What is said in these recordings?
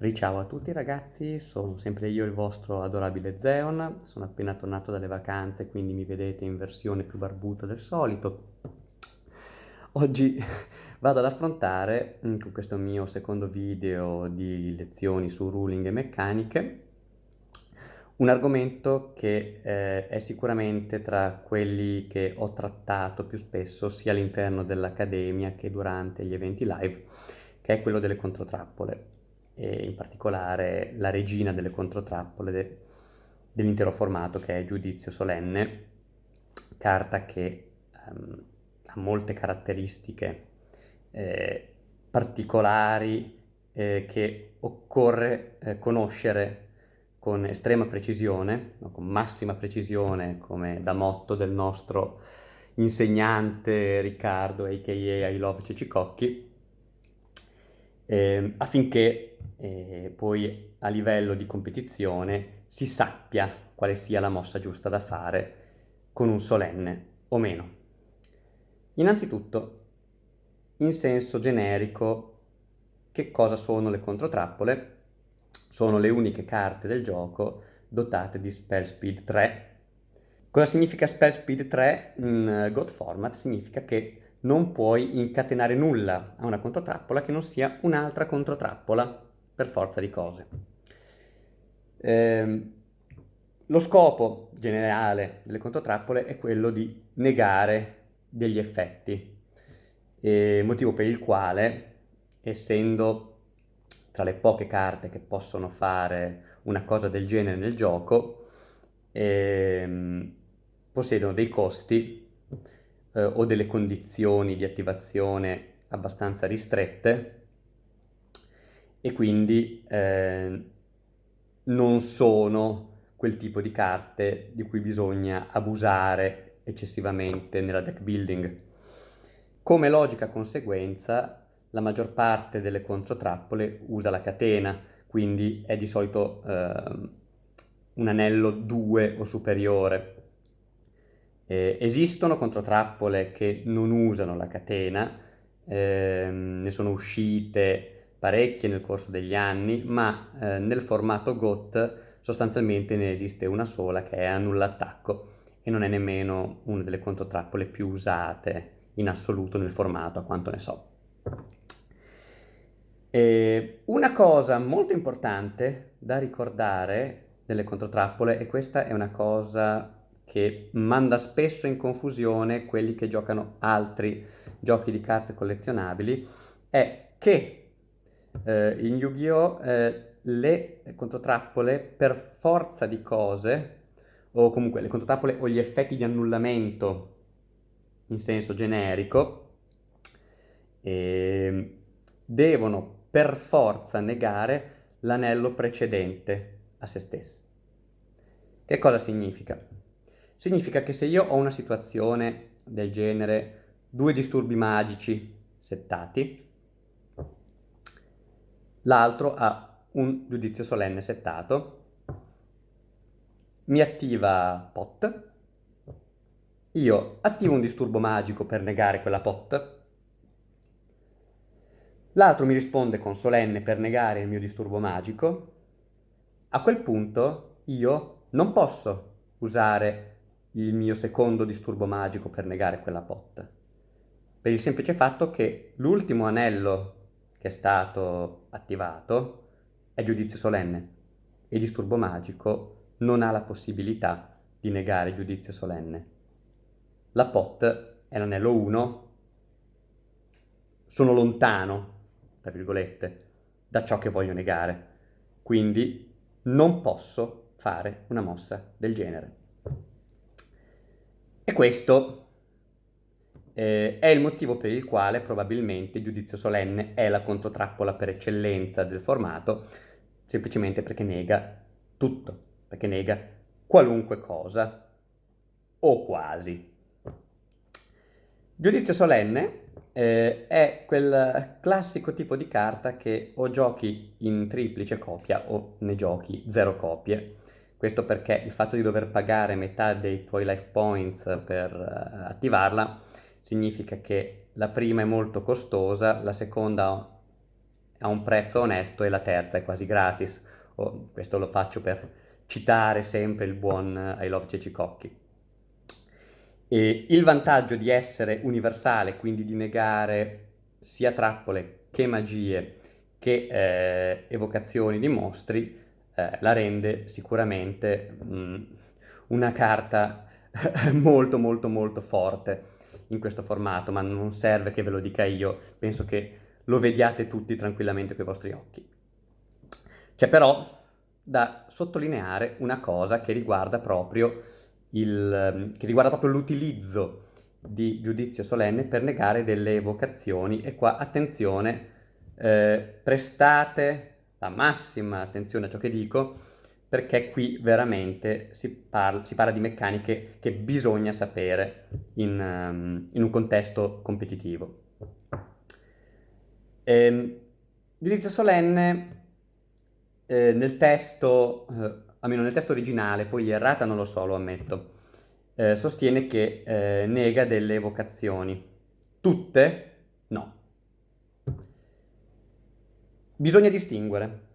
Riciao a tutti ragazzi, sono sempre io il vostro adorabile Zeon, sono appena tornato dalle vacanze, quindi mi vedete in versione più barbuta del solito. Oggi vado ad affrontare, con questo mio secondo video di lezioni su ruling e meccaniche, un argomento che è sicuramente tra quelli che ho trattato più spesso sia all'interno dell'accademia che durante gli eventi live, che è quello delle controtrappole e in particolare la regina delle controtrappole dell'intero formato che è Giudizio Solenne, carta che ha molte caratteristiche particolari che occorre conoscere con estrema precisione, no, con massima precisione, come da motto del nostro insegnante Riccardo, a.k.a. I Love Cecicocchi, affinché poi a livello di competizione si sappia quale sia la mossa giusta da fare con un solenne o meno. Innanzitutto, in senso generico, che cosa sono le controtrappole? Sono le uniche carte del gioco dotate di spell speed 3. Cosa significa spell speed 3 in God format? Significa che non puoi incatenare nulla a una controtrappola che non sia un'altra controtrappola, per forza di cose. Ehm, Lo scopo generale delle controtrappole è quello di negare degli effetti, motivo per il quale, essendo tra le poche carte che possono fare una cosa del genere nel gioco, possiedono dei costi o delle condizioni di attivazione abbastanza ristrette e quindi non sono quel tipo di carte di cui bisogna abusare eccessivamente nella deck building. Come logica conseguenza, la maggior parte delle controtrappole usa la catena, quindi è di solito un anello 2 o superiore. Esistono controtrappole che non usano la catena, ne sono uscite parecchie nel corso degli anni, ma nel formato GOT sostanzialmente ne esiste una sola che è Annulla Attacco e non è nemmeno una delle controtrappole più usate in assoluto nel formato, a quanto ne so. Una cosa molto importante da ricordare delle controtrappole, e questa è una cosa che manda spesso in confusione quelli che giocano altri giochi di carte collezionabili, è che in Yu-Gi-Oh! Le controtrappole per forza di cose, o comunque le controtrappole o gli effetti di annullamento in senso generico, eh, devono per forza negare l'anello precedente a se stessi. Che cosa significa? Significa che se io ho una situazione del genere, due disturbi magici settati, l'altro ha un giudizio solenne settato, mi attiva pot, io attivo un disturbo magico per negare quella pot, l'altro mi risponde con solenne per negare il mio disturbo magico. A quel punto io non posso usare il mio secondo disturbo magico per negare quella pot, per il semplice fatto che l'ultimo anello che è stato attivato è giudizio solenne e il disturbo magico non ha la possibilità di negare giudizio solenne. La pot è l'anello 1, sono lontano, tra virgolette, da ciò che voglio negare, quindi non posso fare una mossa del genere. E questo è il motivo per il quale probabilmente Giudizio Solenne è la controtrappola per eccellenza del formato, semplicemente perché nega tutto, perché nega qualunque cosa, o quasi. Giudizio solenne è quel classico tipo di carta che o giochi in triplice copia o ne giochi zero copie. Questo perché il fatto di dover pagare metà dei tuoi life points per attivarla significa che la prima è molto costosa, la seconda ha un prezzo onesto e la terza è quasi gratis. Questo lo faccio per citare sempre il buon I Love Ceci Cocchi. E il vantaggio di essere universale, quindi di negare sia trappole che magie che evocazioni di mostri, la rende sicuramente una carta molto molto molto forte in questo formato, ma non serve che ve lo dica io, penso che lo vediate tutti tranquillamente coi vostri occhi. C'è però da sottolineare una cosa che riguarda proprio l'utilizzo di giudizio solenne per negare delle evocazioni, e qua attenzione, prestate la massima attenzione a ciò che dico, perché qui veramente si parla di meccaniche che bisogna sapere in un contesto competitivo. Giudizio solenne nel testo, almeno nel testo originale, poi errata non lo so, lo ammetto, sostiene che nega delle evocazioni. Tutte? No. Bisogna distinguere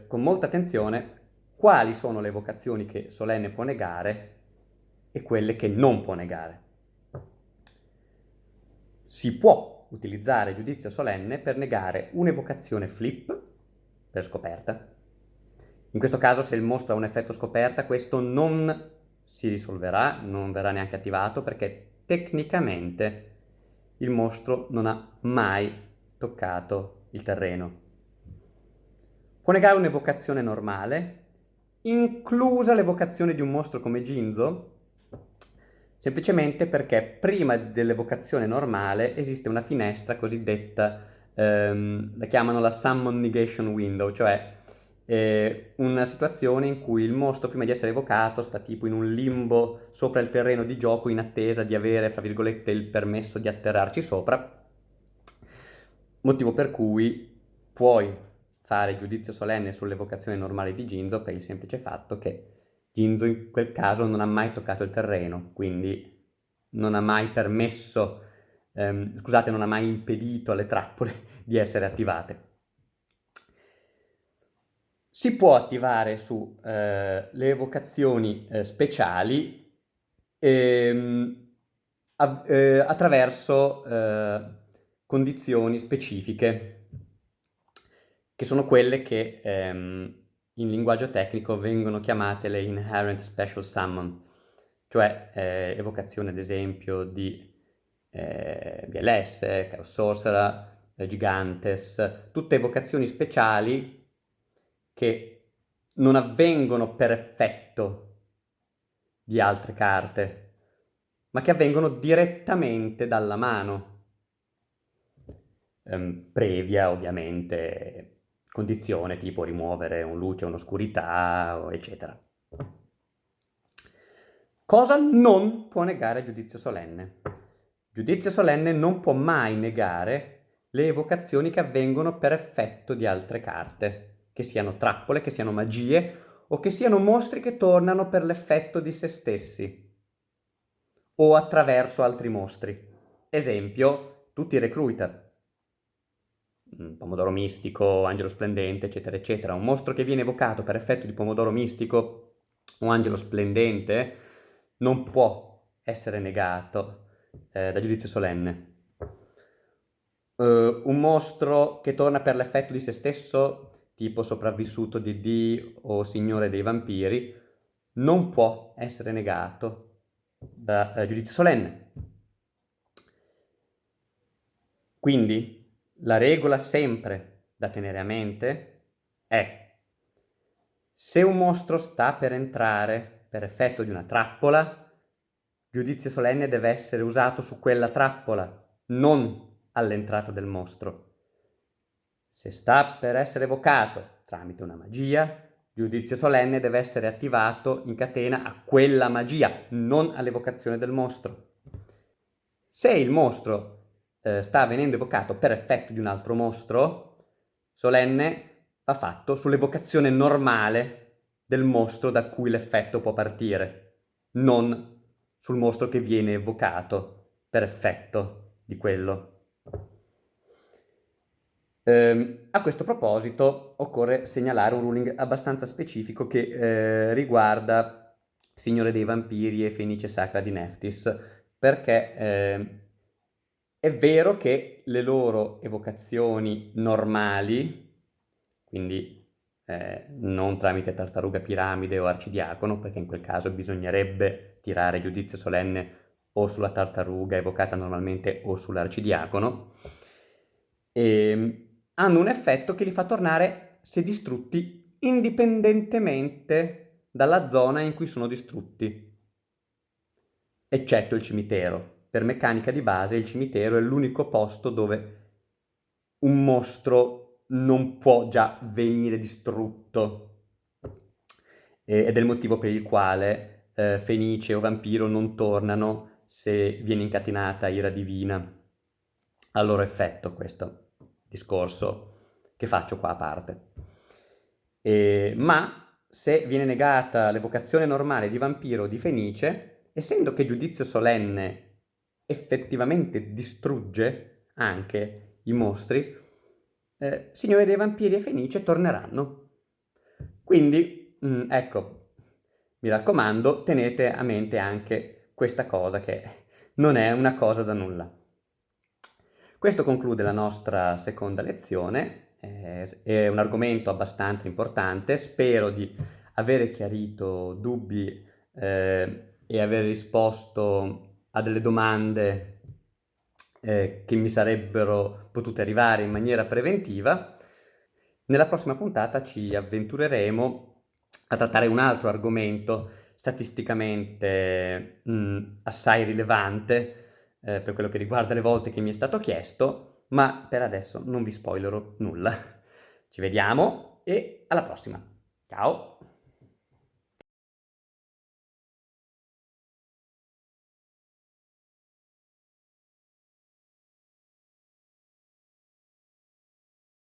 con molta attenzione quali sono le evocazioni che Solenne può negare e quelle che non può negare. Si può utilizzare giudizio solenne per negare un'evocazione flip per scoperta. In questo caso, se il mostro ha un effetto scoperta, questo non si risolverà, non verrà neanche attivato, perché tecnicamente il mostro non ha mai toccato il terreno. Può negare un'evocazione normale, inclusa l'evocazione di un mostro come Ginzo, semplicemente perché prima dell'evocazione normale esiste una finestra cosiddetta, la chiamano la Summon Negation Window, cioè una situazione in cui il mostro prima di essere evocato sta tipo in un limbo sopra il terreno di gioco in attesa di avere, fra virgolette, il permesso di atterrarci sopra, motivo per cui puoi fare giudizio solenne sull'evocazione normale di Ginzo per il semplice fatto che Ginzo in quel caso non ha mai toccato il terreno, quindi non ha mai permesso, non ha mai impedito alle trappole di essere attivate. Si può attivare su le evocazioni speciali attraverso condizioni specifiche, che sono quelle che in linguaggio tecnico vengono chiamate le Inherent Special Summon, cioè evocazione ad esempio di BLS, Chaos Sorcerer, Gigantes, tutte evocazioni speciali che non avvengono per effetto di altre carte, ma che avvengono direttamente dalla mano, previa ovviamente condizione tipo rimuovere un luce, un'oscurità, eccetera. Cosa non può negare giudizio solenne? Giudizio solenne non può mai negare le evocazioni che avvengono per effetto di altre carte, che siano trappole, che siano magie o che siano mostri che tornano per l'effetto di se stessi o attraverso altri mostri. Esempio, tutti i recruiter. Pomodoro mistico, angelo splendente, eccetera, eccetera. Un mostro che viene evocato per effetto di pomodoro mistico o angelo splendente non può essere negato da giudizio solenne. Un mostro che torna per l'effetto di se stesso, tipo sopravvissuto DD o signore dei vampiri, non può essere negato da giudizio solenne. Quindi la regola sempre da tenere a mente è: se un mostro sta per entrare per effetto di una trappola, giudizio solenne deve essere usato su quella trappola, non all'entrata del mostro. Se sta per essere evocato tramite una magia, giudizio solenne deve essere attivato in catena a quella magia, non all'evocazione del mostro. Se il mostro sta venendo evocato per effetto di un altro mostro, solenne va fatto sull'evocazione normale del mostro da cui l'effetto può partire, non sul mostro che viene evocato per effetto di quello. A questo proposito occorre segnalare un ruling abbastanza specifico che riguarda Signore dei Vampiri e Fenice Sacra di Nephthys, perché è vero che le loro evocazioni normali, quindi non tramite tartaruga piramide o arcidiacono, perché in quel caso bisognerebbe tirare giudizio solenne o sulla tartaruga evocata normalmente o sull'arcidiacono, hanno un effetto che li fa tornare se distrutti indipendentemente dalla zona in cui sono distrutti, eccetto il cimitero. Per meccanica di base il cimitero è l'unico posto dove un mostro non può già venire distrutto. Ed è il motivo per il quale Fenice o Vampiro non tornano se viene incatenata ira divina al loro effetto, questo discorso che faccio qua a parte. Ma se viene negata l'evocazione normale di Vampiro o di Fenice, essendo che giudizio solenne effettivamente distrugge anche i mostri, Signore dei Vampiri e Fenice torneranno. Quindi, ecco, mi raccomando, tenete a mente anche questa cosa che non è una cosa da nulla. Questo conclude la nostra seconda lezione, è un argomento abbastanza importante, spero di avere chiarito dubbi e aver risposto a delle domande che mi sarebbero potute arrivare in maniera preventiva. Nella prossima puntata ci avventureremo a trattare un altro argomento statisticamente assai rilevante per quello che riguarda le volte che mi è stato chiesto, ma per adesso non vi spoilerò nulla. Ci vediamo e alla prossima. Ciao!